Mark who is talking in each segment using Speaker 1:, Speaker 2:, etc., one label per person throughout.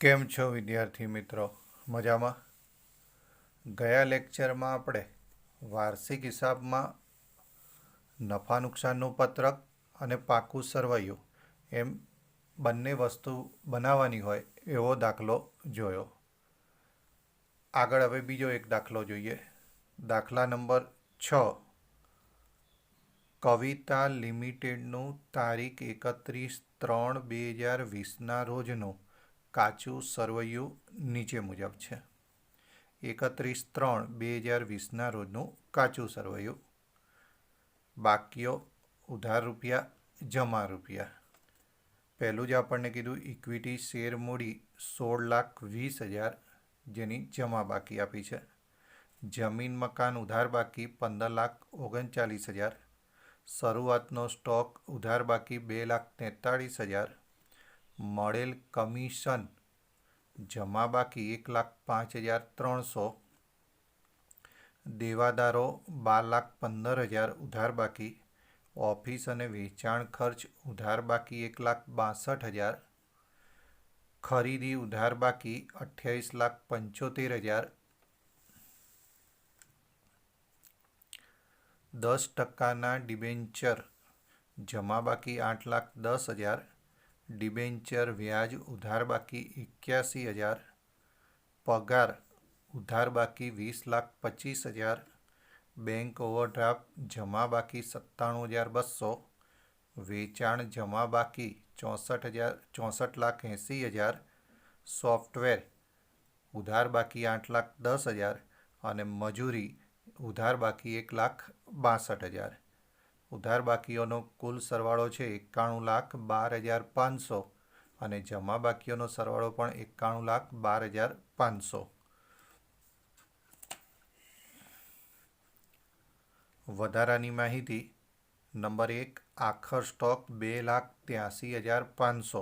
Speaker 1: કેમ છો વિદ્યાર્થી મિત્રો? મજામાં? ગયા લેક્ચરમાં આપણે વાર્ષિક હિસાબમાં નફા નુકસાનનું પત્રક અને પાકું સરવૈયું એમ બંને વસ્તુ બનાવવાની હોય એવો દાખલો જોયો. આગળ હવે બીજો એક દાખલો જોઈએ. દાખલા નંબર 6. કવિતા લિમિટેડનું તારીખ 31/3/2020ના રોજનું કાચું સરવૈયું નીચે મુજબ છે. 31/3/2020ના રોજનું કાચું સરવૈયું. બાકીઓ ઉધાર રૂપિયા, જમા રૂપિયા. પહેલું જ આપણને કીધું ઇક્વિટી શેર મૂડી 16,20,000 જેની જમા બાકી આપી છે. જમીન મકાન ઉધાર બાકી 15,39,000. શરૂઆતનો સ્ટોક ઉધાર બાકી 2,43,000. મળેલ કમિશન જમા બાકી 1,05,300. દેવાદારો 12,15,000 ઉધાર બાકી. ઓફિસ અને વેચાણ ખર્ચ ઉધાર બાકી 1,62,000. ખરીદી ઉધાર બાકી 28,75,000. 10%ના ડિબેન્ચર જમા બાકી 8,10,000. ડિબેન્ચર વ્યાજ ઉધાર બાકી 81,000. પગાર ઉધાર બાકી 20,25,000. બેંક ઓવરડ્રાફ્ટ જમા બાકી 97,200. વેચાણ જમા બાકી 64,80,000. સોફ્ટવેર ઉધાર બાકી 8,10,000 અને મજૂરી ઉધાર બાકી 1,62,000. ઉધાર બાકીઓનો કુલ સરવાળો છે 91,12,500 અને જમા બાકીઓનો સરવાળો પણ 91,12,500. વધારાની માહિતી. નંબર 1, આખર સ્ટોક 2,83,500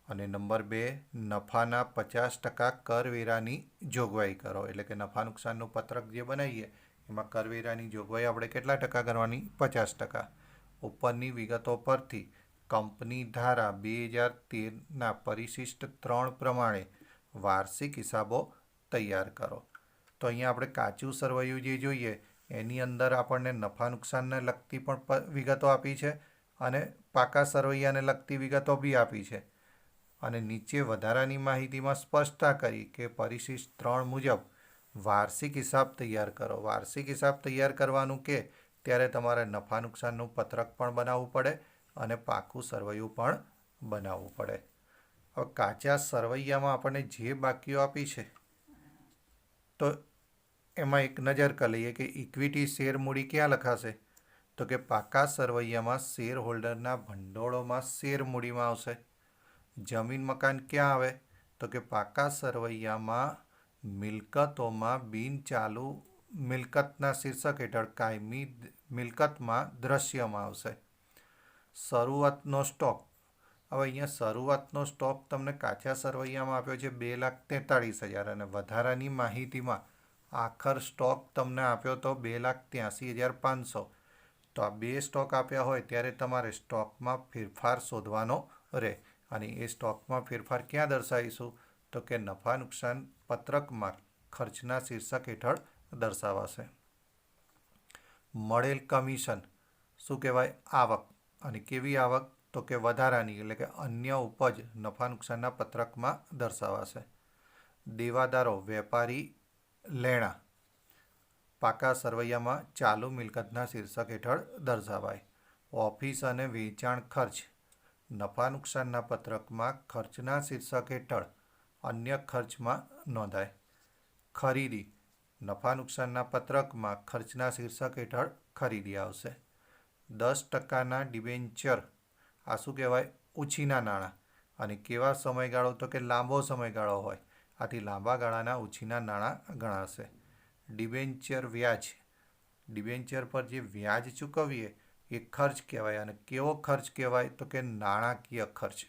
Speaker 1: અને નંબર 2, નફાના 50% કરવેરાની જોગવાઈ કરો. એટલે કે નફા નુકસાનનું પત્રક જે બનાવીએ એમાં કરવેરાની જોગવાઈ આપણે કેટલા ટકા કરવાની? 50%. ઉપરની વિગતો પરથી કંપની ધારા 2013ના પરિશિષ્ટ 3 પ્રમાણે વાર્ષિક હિસાબો તૈયાર કરો. તો અહીંયા આપણે કાચું સરવૈયું જે જોઈએ એની અંદર આપણને નફા નુકસાનને લગતી પણ વિગતો આપી છે અને પાકા સરવૈયાને લગતી વિગતો બી આપી છે. અને નીચે વધારાની માહિતીમાં સ્પષ્ટતા કરી કે પરિશિષ્ટ 3 મુજબ વાર્ષિક હિસાબ તૈયાર કરો. વાર્ષિક હિસાબ તૈયાર કરવાનું કે ત્યારે તમારે નફા નુકસાનનું પત્રક પણ બનાવવું પડે અને પાકું સરવૈયું પણ બનાવવું પડે. હવે કાચા સરવૈયામાં આપણને જે બાકીઓ આપી છે તો એમાં એક નજર કરી લઈએ કે ઇક્વિટી શેર મૂડી ક્યાં લખાશે? તો કે પાકા સરવૈયામાં શેર હોલ્ડરના ભંડોળોમાં શેર મૂડીમાં આવશે. જમીન મકાન ક્યાં આવે? તો કે પાકા સરવૈયામાં મિલકતોમાં બિનચાલુ મિલકતના શીર્ષક હેઠળ કાયમી મિલકતમાં દ્રશ્યમાં આવશે. શરૂઆતનો સ્ટોક. હવે અહીંયા શરૂઆતનો સ્ટોક તમને કાચા સરવૈયામાં આપ્યો છે 2,43,000 અને વધારાની માહિતીમાં આખર સ્ટોક તમને આપ્યો તો 2,83,500. તો આ બે સ્ટોક આપ્યા હોય ત્યારે તમારે સ્ટોકમાં ફેરફાર શોધવાનો રહે અને એ સ્ટોકમાં ફેરફાર ક્યાં દર્શાવીશું? તો કે નફા નુકસાન પત્રકમાં ખર્ચના શીર્ષક હેઠળ દર્શાવાશે. મળેલ કમિશન શું કહેવાય? આવક. અને કેવી આવક? તો કે વધારાની એટલે કે અન્ય ઉપજ નફા નુકસાનના પત્રકમાં દર્શાવાશે. દેવાદારો વેપારી લેણા પાકા સરવૈયામાં ચાલુ મિલકતના શીર્ષક હેઠળ દર્શાવાય. ઓફિસ અને વેચાણ ખર્ચ નફા નુકસાનના પત્રકમાં ખર્ચના શીર્ષક હેઠળ અન્ય ખર્ચમાં નોંધાય. ખરીદી નફા નુકસાનના પત્રકમાં ખર્ચના શીર્ષક હેઠળ ખરીદી આવશે. 10%ના ડિબેન્ચર આ શું કહેવાય? ઉછીના નાણાં. અને કેવા સમયગાળો? તો કે લાંબો સમયગાળો હોય. આથી લાંબા ગાળાના ઉછીના નાણાં ગણાશે. ડિબેન્ચર વ્યાજ ડિબેન્ચર પર જે વ્યાજ ચૂકવીએ એ ખર્ચ કહેવાય. અને કેવો ખર્ચ કહેવાય? તો કે નાણાકીય ખર્ચ.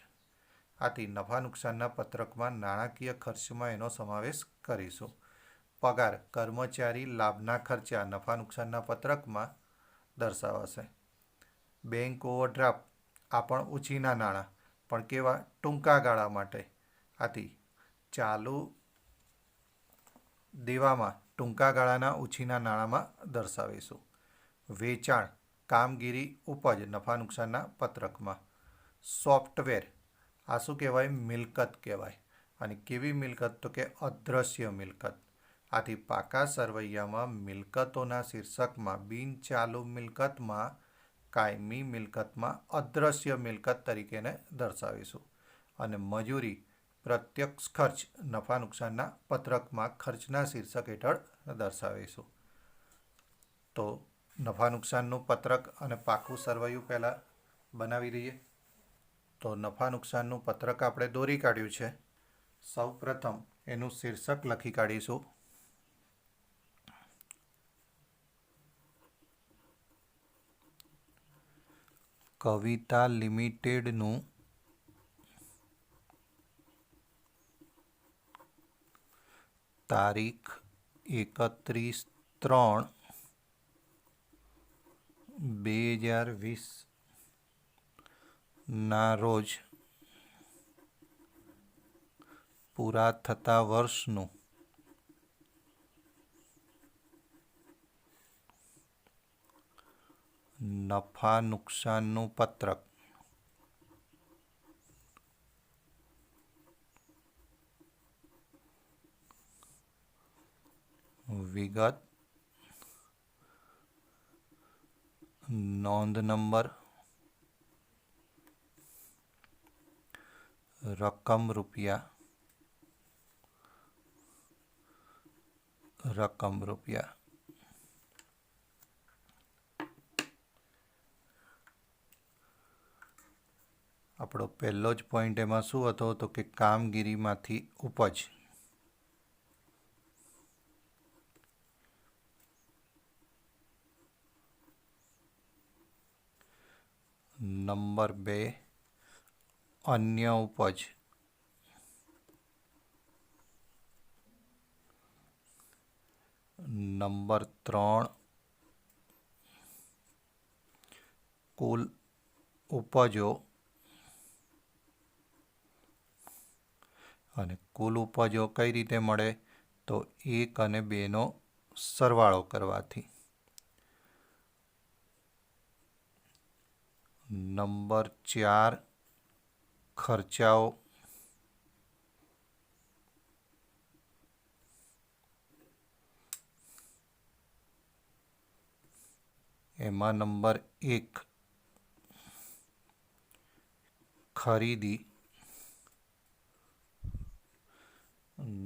Speaker 1: આથી નફા નુકસાનના પત્રકમાં નાણાકીય ખર્ચમાં એનો સમાવેશ કરીશું. પગાર કર્મચારી લાભના ખર્ચા નફા નુકસાનના પત્રકમાં દર્શાવાશે. બેંક ઓવરડ્રાફ્ટ આ પણ ઉછીના નાણાં પણ કેવા? ટૂંકા ગાળા માટે. આથી ચાલુ દેવામાં ટૂંકા ગાળાના ઉછીના નાણાંમાં દર્શાવીશું. વેચાણ કામગીરી ઉપજ નફા નુકસાનના પત્રકમાં. સોફ્ટવેર આ શું કહેવાય? મિલકત કહેવાય. અને કેવી મિલકત? તો કે અદ્રશ્ય મિલકત. આથી પાકા સરવૈયામાં મિલકતોના શીર્ષકમાં બિનચાલુ મિલકતમાં કાયમી મિલકતમાં અદ્રશ્ય મિલકત તરીકેને દર્શાવીશું. અને મજૂરી પ્રત્યક્ષ ખર્ચ નફા નુકસાનના પત્રકમાં ખર્ચના શીર્ષક હેઠળ દર્શાવીશું. તો નફા નુકસાનનું પત્રક અને પાકું સરવૈયું પહેલાં બનાવી દઈએ. તો નફા નુકસાનનું પત્રક આપણે દોરી કાઢ્યું છે. સૌ પ્રથમ એનું શીર્ષક લખી કાઢીશું. કવિતા લિમિટેડનું તારીખ 31/3/2020 ના રોજ પૂરા થતા વર્ષનું નફા નુકસાનનું પત્રક વિગત નોંધ નંબર રકમ રૂપિયા આપણો પહેલો જ પોઈન્ટ એમાં શું હતો? તો કે કામગીરીમાંથી ઉપજ. નંબર 2 અન્ય ઉપજ. નંબર 3 કુલ ઉપજો અને કુલ ઉપજો કઈ રીતે મળે? તો 1 અને 2નો સરવાળો કરવાથી. નંબર 4 ખર્ચાઓ. એમાં નંબર 1 ખરીદી.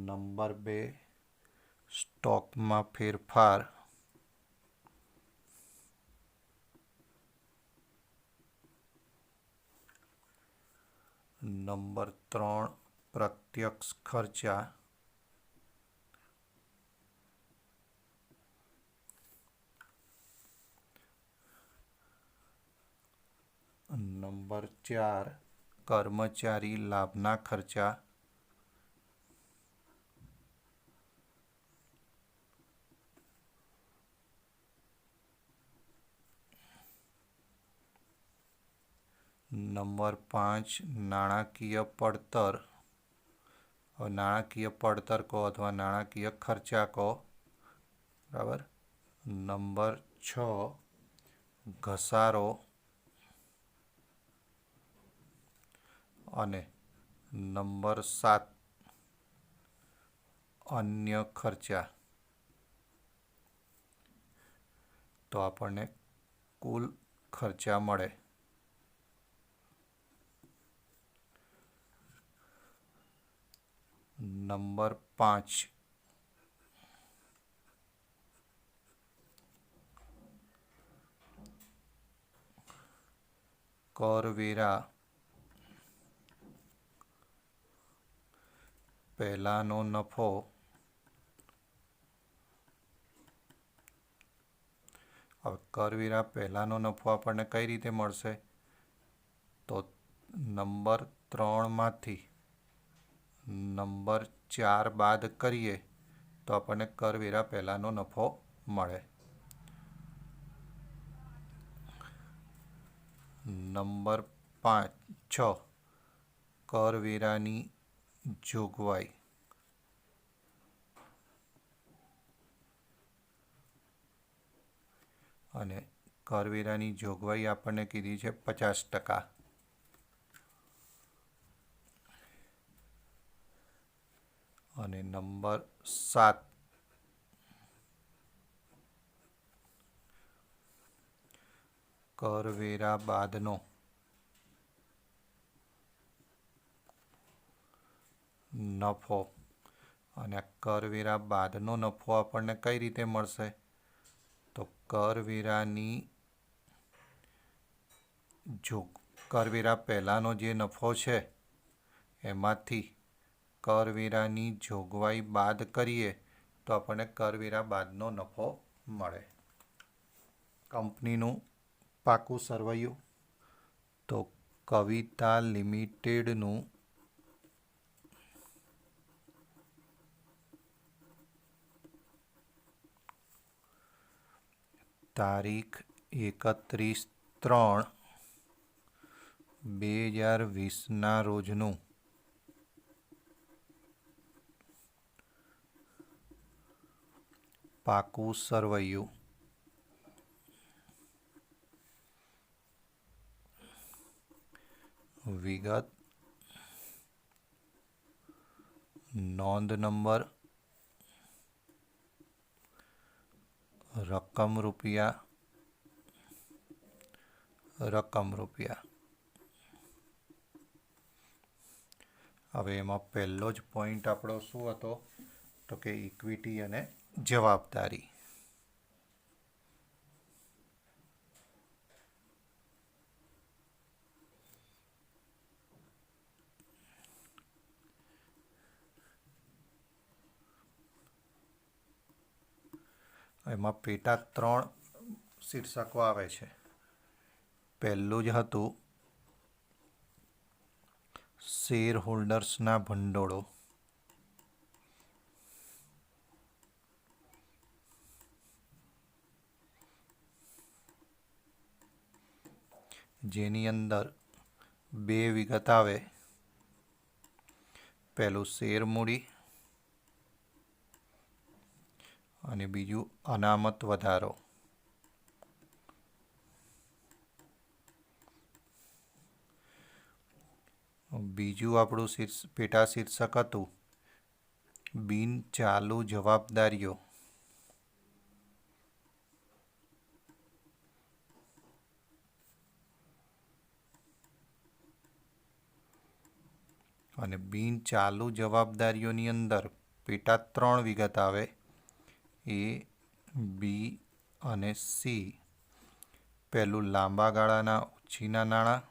Speaker 1: નંબર 2 સ્ટોકમાં ફેરફાર. નંબર 3 પ્રત્યક્ષ ખર્ચા. નંબર 4 કર્મચારી લાભના ખર્ચા. નંબર 5 નાણાકીય પડતર. નાણાકીય પડતર કહો અથવા નાણાકીય ખર્ચા કહો. બરાબર. નંબર 6 ઘસારો. અને નંબર 7 અન્ય ખર્ચા. તો આપણને કુલ ખર્ચા મળે. નંબર 5 કરવેરા પહેલાનો નફો. હવે કરવેરા પહેલાનો નફો આપણને કઈ રીતે મળશે? તો નંબર 3માંથી નંબર 4 બાદ કરીએ તો આપણને કરવેરા પહેલાનો નફો મળે. નંબર 6 કરવેરાની જોગવાઈ અને કરવેરાની જોગવાઈ આપણને કીધી છે 50%. અને નંબર 7, કરવેરા બાદનો નફો. અને કરવેરા બાદનો નફો આપણને કઈ રીતે મળશે? તો કરવેરા પહેલાંનો જે નફો છે એમાંથી કરવેરાની જોગવાઈ બાદ કરીએ તો આપણને કરવેરા બાદનો નફો મળે. કંપનીનું પાકું સરવૈયું તો કવિતા લિમિટેડનું તારીખ 31/3/2020 રોજનું પાકું સરવૈયું વિગત નોંધ નંબર રકમ રૂપિયા. હવે એમાં પહેલો જ પોઈન્ટ આપણો શું હતો? તો કે ઇક્વિટી અને જવાબદારી. એમાં પેટા 3 શીર્ષકો આવે છે. પહેલું જ હતું શેર હોલ્ડર્સના ભંડોળો. જેની અંદર 2 વિગત આવે. પહેલું શેર મૂડી અને બીજું અનામત વધારો. બીજું આપણું પેટા શીર્ષક હતું બિન ચાલુ જવાબદારીઓ. અને બિન ચાલુ જવાબદારીઓની અંદર પેટા 3 વિગત આવે. A, B અને C. પહેલું લાંબા ગાળાના ઉછીના નાણાં.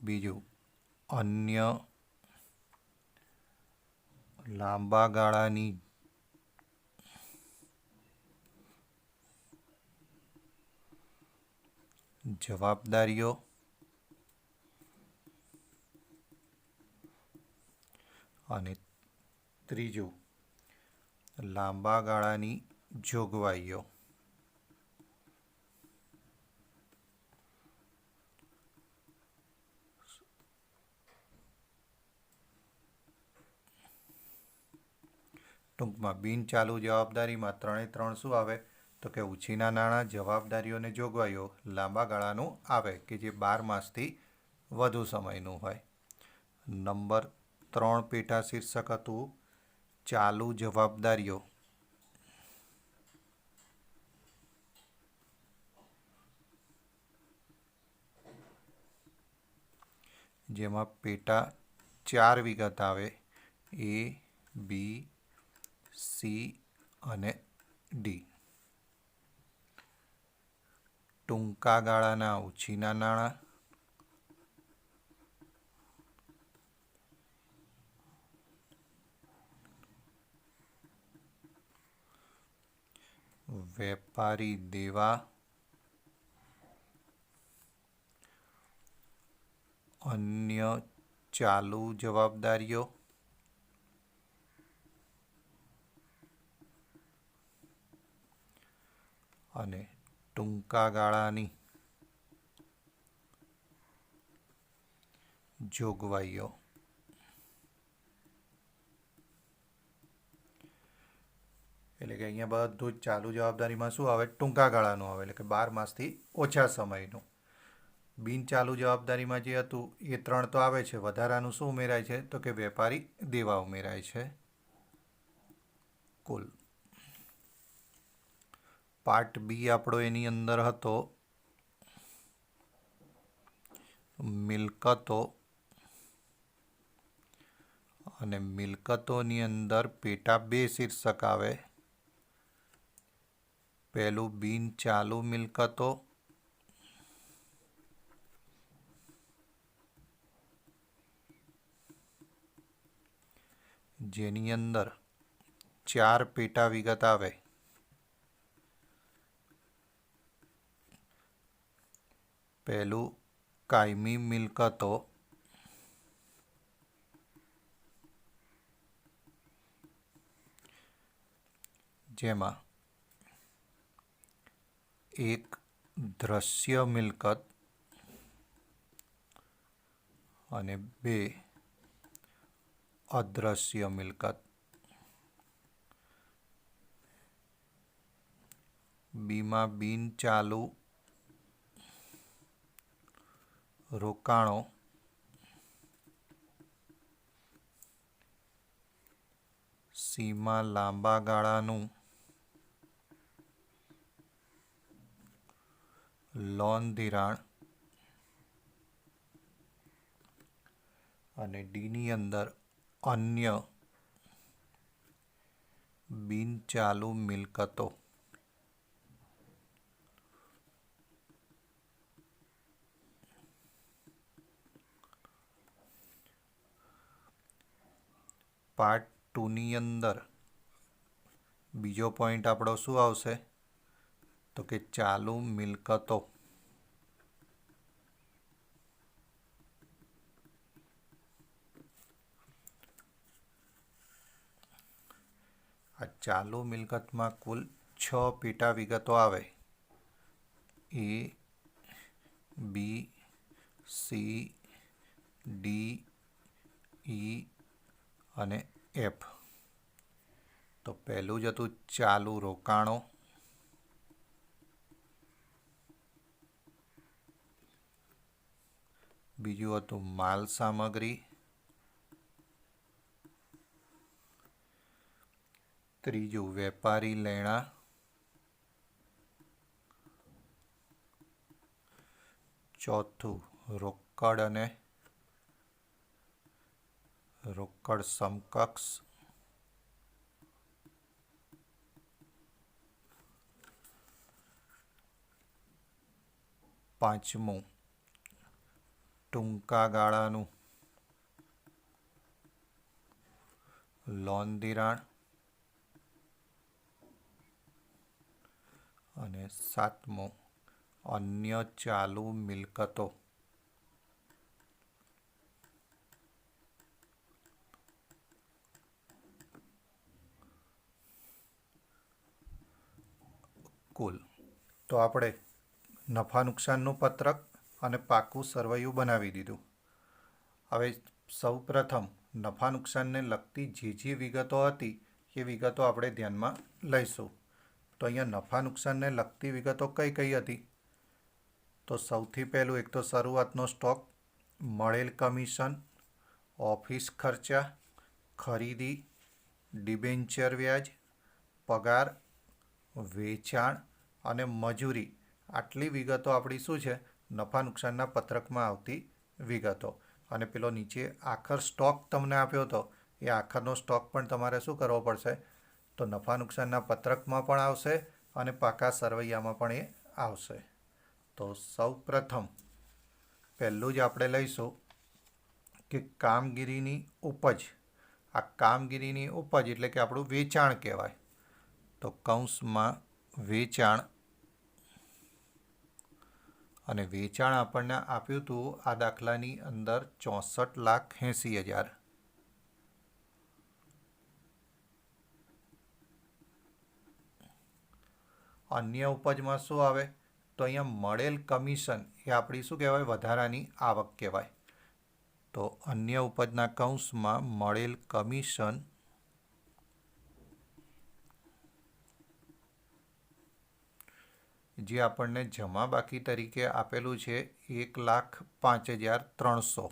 Speaker 1: બીજું અન્ય લાંબા ગાળાની જવાબદારીઓ. અને ત્રીજું લાંબા ગાળાની જોગવાઈઓ. ટૂંકમાં બિન ચાલુ જવાબદારીમાં 3 શું આવે? તો કે ઉછીના નાણાં, જવાબદારીઓ અને જોગવાઈઓ લાંબા ગાળાનું આવે કે જે 12 માસથી વધુ સમયનું હોય. નંબર 3 પેટા શીર્ષક હતું ચાલુ જવાબદારીઓ. જેમાં પેટા 4 વિગત આવે. A, B, C અને D. ટૂંકા ગાળાના ઉછીના નાણાં, વેપારી દેવા, અન્ય ચાલુ જવાબદારીઓ અને ટૂંકા ગાળાની જોગવાઈઓ. એટલે કે અહીંયા બધું જ ચાલુ જવાબદારીમાં શું આવે? ટૂંકા ગાળાનું આવે, એટલે કે 12 માસથી ઓછા સમયનું. બિન ચાલુ જવાબદારીમાં જે હતું એ 3 તો આવે છે, વધારાનું શું ઉમેરાય છે? તો કે વેપારી દેવા ઉમેરાય છે. કુલ પાર્ટ બી આપણો એની અંદર હતો મિલકતો, અને મિલકતોની અંદર પેટા 2 શીર્ષક આવે. પહેલું બિન ચાલુ મિલકતો, જેની અંદર 4 પેટા વિગત આવે. પહેલું કાયમી મિલકતો, જેમાં 1 દ્રશ્ય મિલકત અને 2 અદ્રશ્ય મિલકત. બીમાં બિન ચાલુ રોકાણો, સીમાં લાંબા ગાળાનું લોન ધિરાણ, અને ડીની અંદર અન્ય બિન ચાલુ મિલકતો. પાર્ટ 2ની અંદર બીજો પોઈન્ટ આપણો શું આવશે? તો કે ચાલુ મિલકતો. આ ચાલુ મિલકતમાં કુલ 6 પેટા વિગતો આવે. એ, બી, સી, ડી, ઈ અને એફ. તો પહેલું જ હતું ચાલુ રોકાણો, બીજું હતું માલ સામગ્રી, ત્રીજું વેપારી લેણાં, ચોથું રોકડ અને રોકડ સમકક્ષ, પાંચમું ટૂંકા ગાળાનું લોન ધિરાણ, અને સાતમું અન્ય ચાલુ મિલકતો. કુલ તો આપણે નફા નુકસાનનું પત્રક અને પાકું સરવૈયું બનાવી દીધું. હવે સૌ પ્રથમ નફા નુકસાનને લગતી જે વિગતો હતી એ વિગતો આપણે ધ્યાનમાં લઈશું. તો અહીંયા નફા નુકસાનને લગતી વિગતો કઈ કઈ હતી? તો સૌથી પહેલું એક તો શરૂઆતનો સ્ટોક, મળેલ કમિશન, ઓફિસ ખર્ચા, ખરીદી, ડિબેન્ચર વ્યાજ, પગાર, વેચાણ અને મજૂરી. આટલી વિગતો આપણી શું છે? નફા નુકસાનના પત્રકમાં આવતી વિગતો. અને પેલો નીચે આખર સ્ટોક તમને આપ્યો હતો, એ આખરનો સ્ટોક પણ તમારે શું કરવો પડશે? તો નફા નુકસાનના પત્રકમાં પણ આવશે અને પાકા સરવૈયામાં પણ એ આવશે. તો સૌ પ્રથમ પહેલું જ આપણે લઈશું કે કામગીરીની ઉપજ. આ કામગીરીની ઉપજ એટલે કે આપણું વેચાણ કહેવાય. તો કૌંસમાં વેચાણ, અને વેચાણ આપણને આપ્યું હતું આ દાખલાની અંદર 64,80,000. અન્ય ઉપજમાં શું આવે? તો અહીંયા મળેલ કમિશન એ આપણી શું કહેવાય? વધારાની આવક કહેવાય. તો અન્ય ઉપજના કૌંસમાં મળેલ કમિશન જે આપણને જમા બાકી તરીકે આપેલું છે 1,05,300.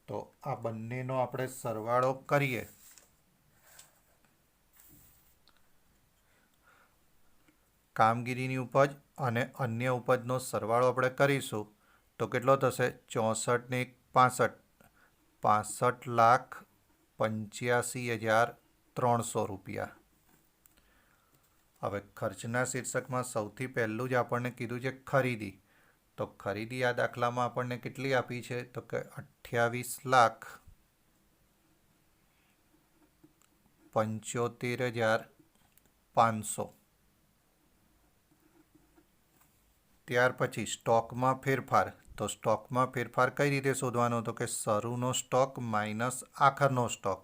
Speaker 1: તો આ બંનેનો આપણે સરવાળો કરીએ કામગીરીની ઉપજ અને અન્ય ઉપજનો સરવાળો આપણે કરીશું તો કેટલો થશે? 64 ને 65, 65,85,300 રૂપિયા. હવે ખર્ચના શીર્ષકમાં સૌથી પહેલું જ આપણને કીધું છે ખરીદી. તો ખરીદી આ દાખલામાં આપણને કેટલી આપી છે? તો કે 28,75,500. ત્યાર પછી સ્ટોકમાં ફેરફાર. તો સ્ટોકમાં ફેરફાર કઈ રીતે શોધવાનો? તો કે શરૂનો સ્ટોક માઇનસ આખરનો સ્ટોક.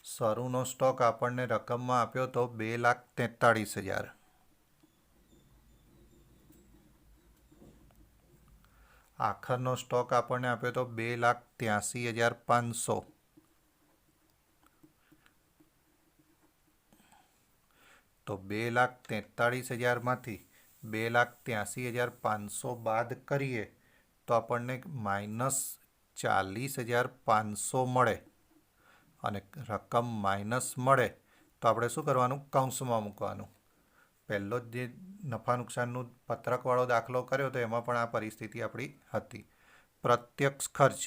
Speaker 1: શરૂનો સ્ટોક આપણને રકમમાં આપ્યો તો 2,43,000. આખરનો સ્ટોક આપણને આપ્યો તો 2,83,500. તો 2,43,000માંથી 2,83,500 બાદ કરીએ તો આપણને -40,500 મળે. અને રકમ માઇનસ મળે તો આપણે શું કરવાનું? કૌંસમાં મૂકવાનું. પહેલો જ જે નફા નુકસાનનું પત્રકવાળો દાખલો કર્યો તો એમાં પણ આ પરિસ્થિતિ આપણી હતી. પ્રત્યક્ષ ખર્ચ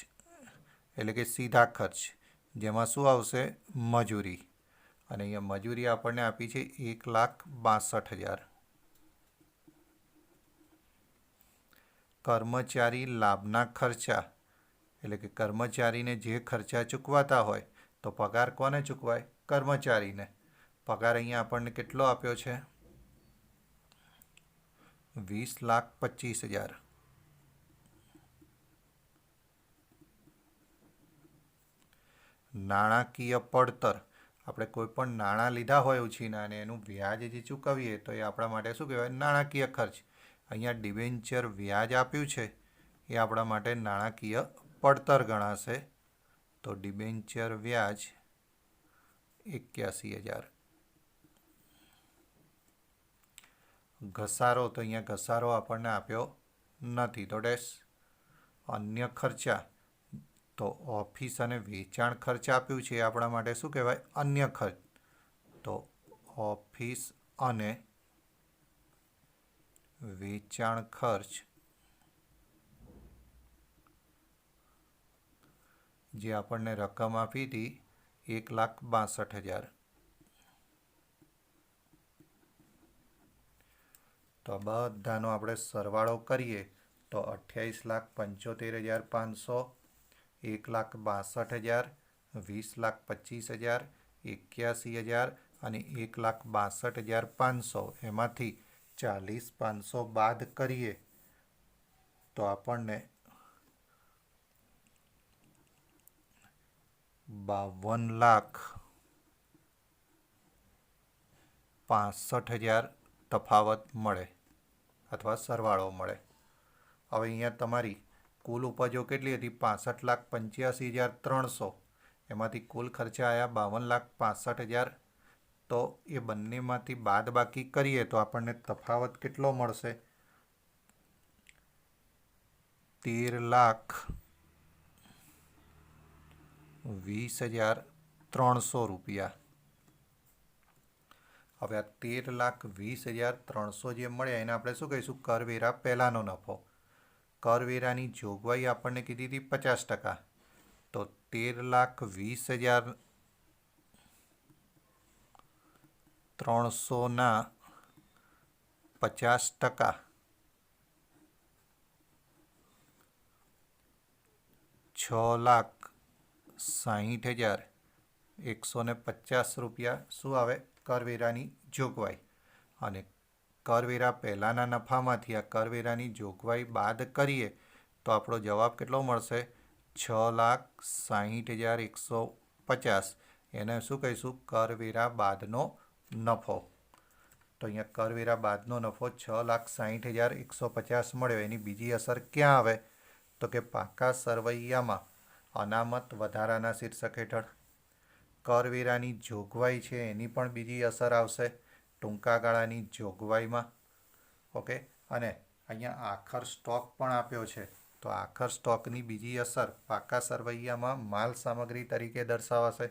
Speaker 1: એટલે કે સીધા ખર્ચ, જેમાં શું આવશે? મજૂરી. અને અહીંયા મજૂરી આપણને આપી છે 1,62,000. કર્મચારી લાભના ખર્ચા એટલે કે કર્મચારીને જે ખર્ચા ચૂકવાતા હોય તો પગાર કોને ચૂકવાય? કર્મચારીને. પગાર અહીંયા આપણને કેટલો આપ્યો છે? 20,25,000. નાણાકીય પડતર. આપણે કોઈ પણ નાણાં લીધા હોય ઉછીના અને એનું વ્યાજ જે ચૂકવીએ તો એ આપણા માટે શું કહેવાય? નાણાકીય ખર્ચ. અહીંયા ડિબેન્ચર વ્યાજ આપ્યું છે એ આપણા માટે નાણાકીય પડતર ગણાશે. તો ડિબેન્ચર વ્યાજ 81,000. ઘસારો. તો અહીંયા ઘસારો આપણને આપ્યો નથી તો ડેશ. અન્ય ખર્ચા. તો ઓફિસ અને વેચાણ ખર્ચ આપ્યું છે એ આપણા માટે શું કહેવાય? અન્ય ખર્ચ. તો ઓફિસ અને વેચાણ ખર્ચ જે આપણને રકમ આપી હતી 1,62,000. તો આ બધાનો આપણે સરવાળો કરીએ તો 28,75,500, 1,62,000, 20,25,000, 81,000 અને 1,62,500 એમાંથી 40,500 બાદ કરીએ તો આપણને 52,65,000 તફાવત મળે અથવા સરવાળો મળે. હવે અહીંયા તમારી કુલ ઉપજો કેટલી હતી? 65,85,300. એમાંથી કુલ ખર્ચા આવ્યા 52,65,000. તો એ બંનેમાંથી બાદ બાકી કરીએ તો આપણને તફાવત કેટલો મળશે? 13,20,300 રૂપિયા. હવે આ 13,20,300 જે મળ્યા એને આપણે શું કહીશું? કરવેરા પહેલાંનો નફો. કરવેરાની જોગવાઈ આપણને કીધી હતી 50%. તો 13,20,300ના 50% 6,60,150 રૂપિયા શું આવે? કરવેરાની જોગવાઈ. અને કરવેરા પહેલાંના નફામાંથી આ કરવેરાની જોગવાઈ બાદ કરીએ તો આપણો જવાબ કેટલો મળશે? 6,60,150 50 એને શું કહીશું? કરવેરા બાદનો નફો. તો અહીંયા કરવેરા બાદનો નફો 6,60,150 મળ્યો. એની બીજી અસર ક્યાં આવે? તો કે પાકા સરવૈયામાં અનામત વધારાના શીર્ષક હેઠળ કરવેરાની જોગવાઈ છે એની પણ બીજી અસર આવશે ટૂંકા ગાળાની જોગવાઈમાં. ઓકે, અને અહીંયા આખર સ્ટોક પણ આપ્યો છે. તો આખર સ્ટોકની બીજી અસર પાકા સરવૈયામાં માલ સામગ્રી તરીકે દર્શાવાશે.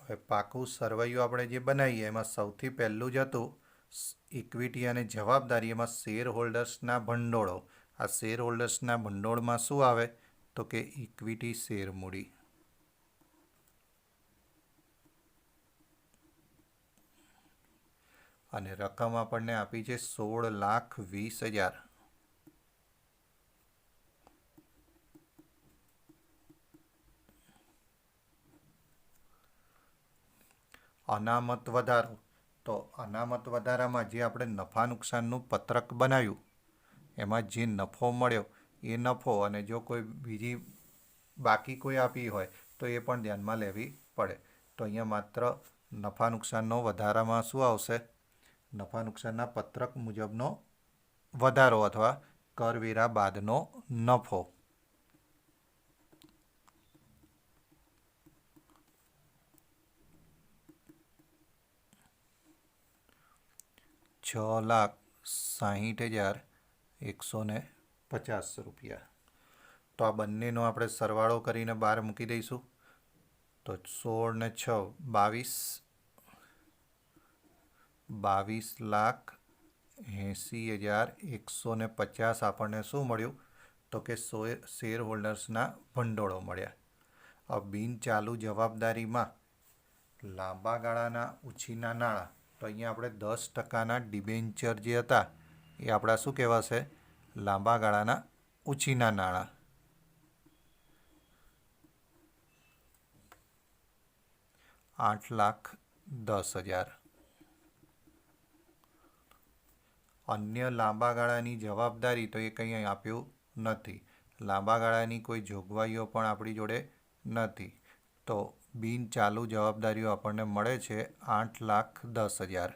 Speaker 1: હવે પાકું સરવૈયું આપણે જે બનાવીએ એમાં સૌથી પહેલું જ હતું ઇક્વિટી અને જવાબદારી. એમાં શેર હોલ્ડર્સના ભંડોળો. આ શેર હોલ્ડર્સના ભંડોળમાં શું આવે? તો કે ઇક્વિટી શેર મૂડી. અને રકમ આપણને આપી છે 16,20,000. અનામત વધારો. તો અનામત વધારામાં જે આપણે નફા નુકસાનનું પત્રક બનાવ્યું એમાં જે નફો મળ્યો એ નફો, અને જો કોઈ બીજી બાકી કોઈ આપી હોય તો એ પણ ધ્યાનમાં લેવી પડે. તો અહીંયા માત્ર નફા નુકસાનનો વધારામાં શું આવશે? નફા નુકસાનના પત્રક મુજબનો વધારો અથવા કરવેરા બાદનો નફો. ₹6,60,150. તો આ બંનેનો આપણે સરવાળો કરીને બહાર મૂકી દઈશું. તો 16 ને 6 22,80,150 આપણને શું મળ્યું? તો કે શેર હોલ્ડર્સના ભંડોળો મળ્યા. હવે બિન ચાલુ જવાબદારીમાં લાંબા ગાળાના ઉછીના નાણાં. તો અહીંયા આપણે 10%ના ડિબેન્ચર જે હતા એ આપણા શું કહેવાશે? લાંબા ગાળાના ઉછીના નાણાં. ₹8,10,000. અન્ય લાંબા ગાળાની જવાબદારી તો એ કંઈ આપ્યું નથી. લાંબા ગાળાની કોઈ જોગવાઈઓ પણ આપણી જોડે નથી. તો બિન ચાલુ જવાબદારીઓ આપણને મળે છે 8,10,000.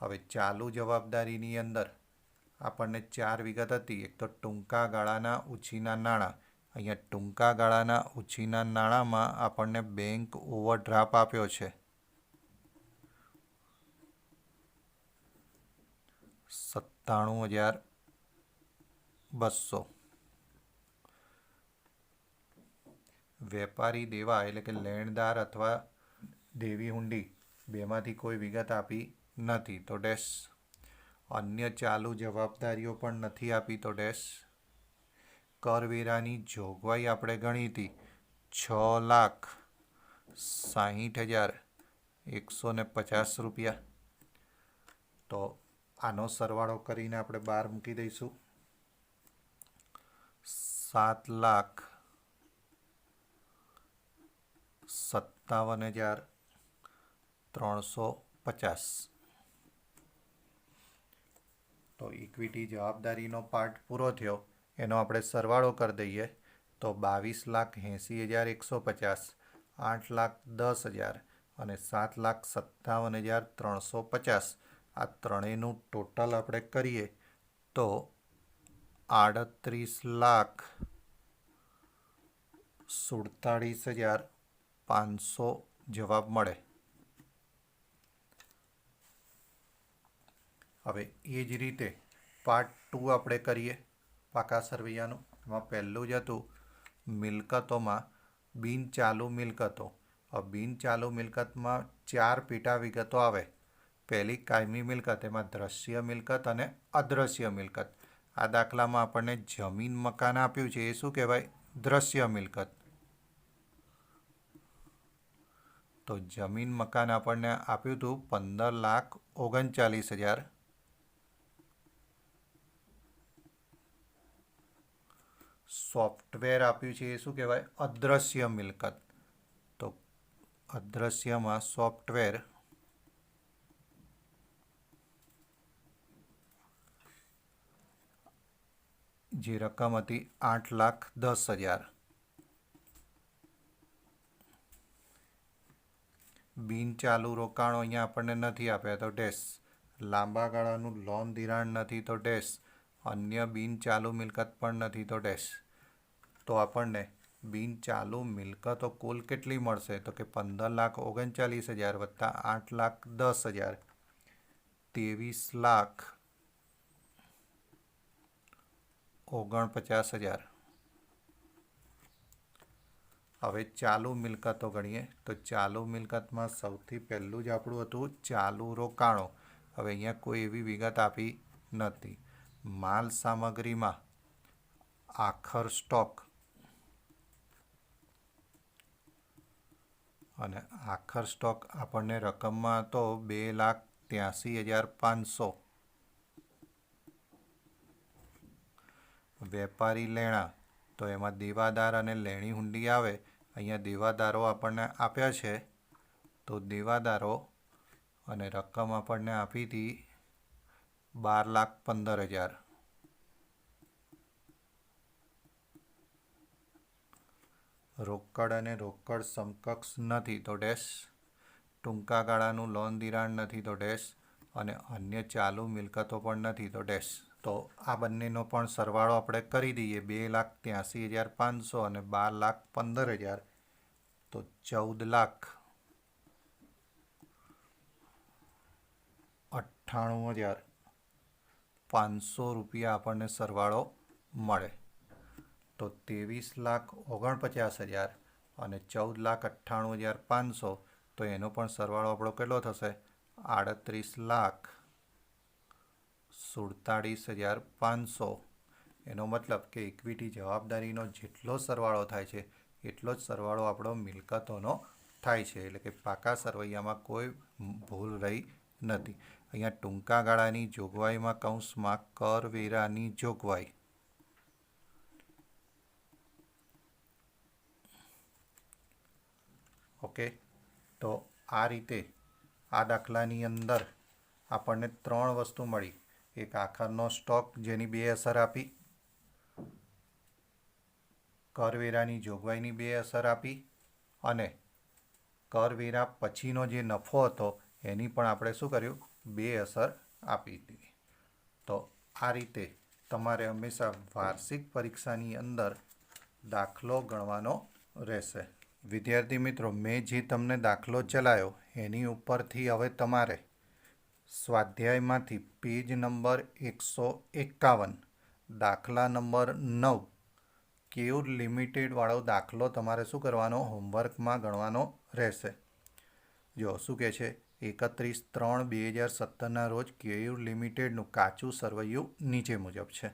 Speaker 1: હવે ચાલુ જવાબદારીની અંદર આપણને 4 વિગત હતી. એક તો ટૂંકા ગાળાના ઉછીના નાણાં. અહીંયા ટૂંકા ગાળાના ઉછીના નાણાંમાં આપણને બેંક ઓવરડ્રાફ્ટ આપ્યો છે 97,200. વેપારી દેવા એટલે કે લેણદાર અથવા દેવી હુંડી બેમાંથી કોઈ વિગત આપી નથી તો ડેશ. અન્ય ચાલુ જવાબદારીઓ પણ નથી આપી તો ડેશ. કરવેરાની જોગવાઈ આપણે ગણી હતી ₹6,60,150. તો આનો સરવાળો કરીને આપણે બહાર મૂકી દઈશું. 7,57,350. તો ઇક્વિટી જવાબદારીનો પાર્ટ પૂરો થયો. એનો આપણે સરવાળો કરી દઈએ તો 22,80,150, 8,10,000 અને 7,57,350. આ ત્રણેયનું ટોટલ આપણે કરીએ તો 38,47,500 જવાબ મળે. હવે એ જ રીતે પાર્ટ 2 આપણે કરીએ પાકા સરવૈયાનું. એમાં પહેલું જ હતું મિલકતોમાં બિન ચાલુ મિલકતો. હવે બિન ચાલુ મિલકતમાં 4 પેટા વિગતો આવે. પહેલી કાયમી મિલકત. એમાં દ્રશ્ય મિલકત અને અદ્રશ્ય મિલકત. આ દાખલામાં આપણને જમીન મકાન આપ્યું છે એ શું કહેવાય? દ્રશ્ય મિલકત. તો જમીન મકાન આપણને આપ્યું હતું 15,39,000. સોફ્ટવેર આપ્યું છે એ શું કહેવાય? અદ્રશ્ય મિલકત. તો અદ્રશ્યમાં સોફ્ટવેર જે રકમ હતી 8,10,000. બિન ચાલુ રોકાણો અહીંયા આપણને નથી આપ્યા તો ડેશ. લાંબા ગાળાનું લોન ધિરાણ નથી તો ડેશ. અન્ય બિન ચાલુ મિલકત પણ નથી તો ડેશ. તો આપણને બિન ચાલુ મિલકતો કુલ કેટલી મળશે તો કે 15,39,000 વત્તા 8,10,000, 23,49,000. હવે ચાલુ મિલકતો ગણીએ તો ચાલુ મિલકતમાં સૌથી પહેલું જ આપણું હતું ચાલુ રોકાણો. હવે અહીંયા કોઈ એવી વિગત આપી નથી. માલ સામગ્રીમાં આખર સ્ટોક અને આખર સ્ટોક આપણને રકમમાં હતો 2,83,500. વેપારી લેણા તો એમાં દેવાદાર અને લેણી હુંડી આવે. અહીંયા દેવાદારો આપણને આપ્યા છે તો દેવાદારો અને રકમ આપણને આપી હતી 12,15,000. રોકડ અને રોકડ સમકક્ષ નથી તો ડેશ. ટૂંકા ગાળાનું લોન ધિરાણ નથી તો ડેશ. અને અન્ય ચાલુ મિલકતો પણ નથી તો ડેશ. તો આ બંનેનો પણ સરવાળો આપણે કરી દઈએ. 2,83,500 અને 12,15,000 તો 14,98,500 રૂપિયા આપણને સરવાળો મળે. તો 23,49,000 અને 14,98,500 તો એનો પણ સરવાળો આપણો કેટલો થશે 38,47,500. એનો મતલબ કે ઇક્વિટી જવાબદારીનો જેટલો સરવાળો થાય છે એટલો જ સરવાળો આપણો મિલકતોનો થાય છે. એટલે કે પાકા સરવૈયામાં કોઈ ભૂલ રહી નથી. અહીંયા ટૂંકા ગાળાની જોગવાઈમાં કૌંસમાં કરવેરાની જોગવાઈ. ઓકે, તો આ રીતે આ દાખલાની અંદર આપણને 3 વસ્તુ મળી. એક આખરનો સ્ટોક જેની 2 અસર આપી, કરવેરાની જોગવાઈની 2 અસર આપી અને કરવેરા પછીનો જે નફો હતો એની પણ આપણે શું કર્યું 2 અસર આપી દીધી. તો આ રીતે તમારે હંમેશા વાર્ષિક પરીક્ષાની અંદર દાખલો ગણવાનો રહેશે. વિદ્યાર્થી મિત્રો, મેં જે તમને દાખલો ચલાવ્યો એની ઉપરથી હવે તમારે સ્વાધ્યાયમાંથી પેજ નંબર 151 દાખલા નંબર 9 કેયુર લિમિટેડવાળો દાખલો તમારે શું કરવાનો હોમવર્કમાં ગણવાનો રહેશે. જો શું કહે છે, 31/3/2017 રોજ કેયુર લિમિટેડનું કાચું સરવૈયું નીચે મુજબ છે.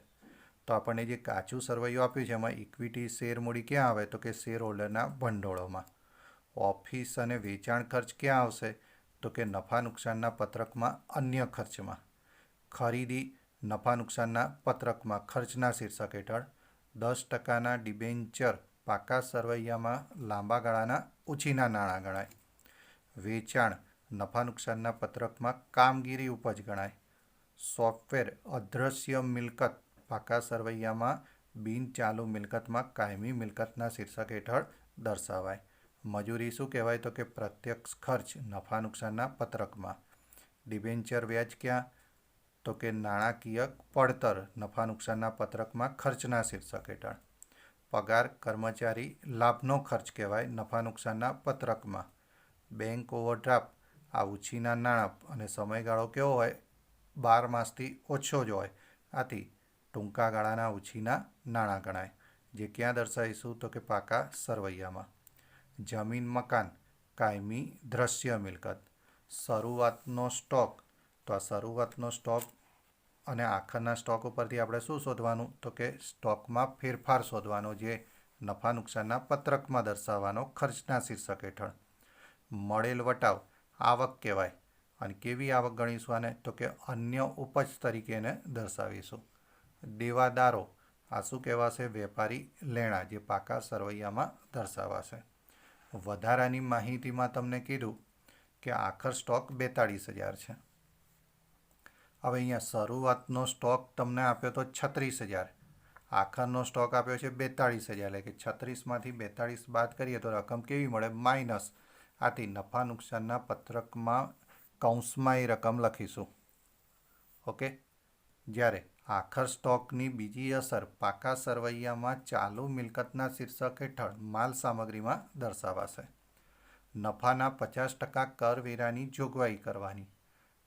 Speaker 1: તો આપણને જે કાચું સરવૈયું આપ્યું છે એમાં ઇક્વિટી શેર મૂડી ક્યાં આવે તો કે શેર હોલ્ડરના ભંડોળોમાં. ઓફિસ અને વેચાણ ખર્ચ ક્યાં આવશે તો કે નફા નુકસાનના પત્રકમાં અન્ય ખર્ચમાં. ખરીદી નફા નુકસાનના પત્રકમાં ખર્ચના શીર્ષક હેઠળ. 10%ના ડિબેન્ચર પાકા સરવૈયામાં લાંબા ગાળાના ઉછીના નાણાં ગણાય. વેચાણ નફા નુકસાનના પત્રકમાં કામગીરી ઉપજ ગણાય. સોફ્ટવેર અદ્રશ્ય મિલકત પાકા સરવૈયામાં બિન ચાલુ મિલકતમાં કાયમી મિલકતના શીર્ષક હેઠળ દર્શાવાય. મજૂરી શું કહેવાય તો કે પ્રત્યક્ષ ખર્ચ નફા નુકસાનના પત્રકમાં. ડિબેન્ચર વ્યાજ ક્યાં તો કે નાણાકીય પડતર નફા નુકસાનના પત્રકમાં ખર્ચના શીર્ષક હેઠળ. પગાર કર્મચારી લાભનો ખર્ચ કહેવાય નફા નુકસાનના પત્રકમાં. બેંક ઓવરડ્રાફ્ટ આ ઉછીના નાણાં અને સમયગાળો કેવો હોય 12 માસથી ઓછો જ હોય. આથી ટૂંકા ગાળાના ઉછીના નાણાં ગણાય. જે ક્યાં દર્શાવીશું તો કે પાકા સરવૈયામાં. જમીન મકાન કાયમી દ્રશ્ય મિલકત. શરૂઆતનો સ્ટોક તો આ શરૂઆતનો સ્ટોક અને આખરના સ્ટોક ઉપરથી આપણે શું શોધવાનું તો કે સ્ટોકમાં ફેરફાર શોધવાનો જે નફા નુકસાનના પત્રકમાં દર્શાવવાનો ખર્ચના શીર્ષક હેઠળ. મળેલ વટાવ આવક કહેવાય અને કેવી આવક ગણીશું આને તો કે અન્ય ઉપજ તરીકે એને દર્શાવીશું. દેવાદારો આ શું કહેવાશે વેપારી લેણા જે પાકા સરવૈયામાં દર્શાવાશે. વધારાની માહિતીમાં તમને કીધું કે આખર સ્ટોક 42,000 છે. હવે અહીંયા શરૂઆતનો સ્ટોક તમને આપ્યો તો 36,000. આખરનો સ્ટોક આપ્યો છે 42,000, એટલે કે 36માંથી 42 બાદ કરીએ તો રકમ કેવી મળે? માઇનસ. આથી નફા નુકસાનના પત્રકમાં કૌંસમાં એ રકમ લખીશું. ઓકે. જ્યારે આખર સ્ટોકની બીજી અસર પાકા સરવૈયામાં ચાલુ મિલકતના શીર્ષક હેઠળ માલ સામગ્રીમાં દર્શાવાશે. નફાના 50% કરવેરાની જોગવાઈ કરવાની,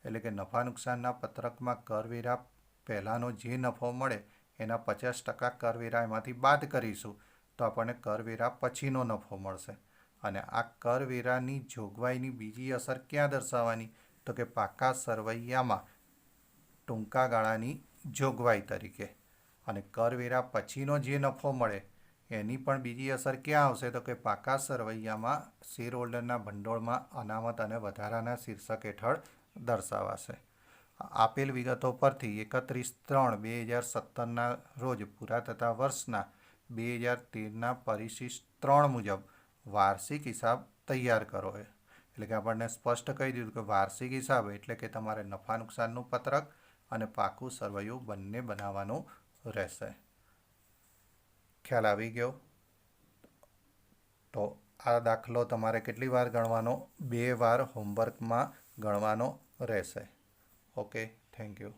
Speaker 1: એટલે કે નફા નુકસાનના પત્રકમાં કરવેરા પહેલાંનો જે નફો મળે એના 50% કરવેરા એમાંથી બાદ કરીશું તો આપણને કરવેરા પછીનો નફો મળશે. અને આ કરવેરાની જોગવાઈની બીજી અસર ક્યાં દર્શાવવાની? તો કે પાકા સરવૈયામાં ટૂંકા ગાળાની જોગવાઈ તરીકે. અને કરવેરા પછીનો જે નફો મળે એની પણ બીજી અસર ક્યાં આવશે? તો કે પાકા સરવૈયામાં શેર હોલ્ડરના ભંડોળમાં અનામત અને વધારાના શીર્ષક હેઠળ દર્શાવાશે. આપેલ વિગતો પરથી 31/3/2017ના રોજ પૂરા થતા વર્ષના 2013ના પરિશિષ્ટ 3 મુજબ વાર્ષિક હિસાબ તૈયાર કરો. એટલે કે આપણને સ્પષ્ટ કહી દીધું કે વાર્ષિક હિસાબ એટલે કે તમારે નફા નુકસાનનું પત્રક અને પાકું સરવૈયું બંને બનાવવાનું રહેશે. ખ્યાલ આવી ગયો? તો આ દાખલો તમારે કેટલી વાર ગણવાનો? 2 વાર હોમવર્કમાં ગણવાનો રહેશે. Okay, thank you.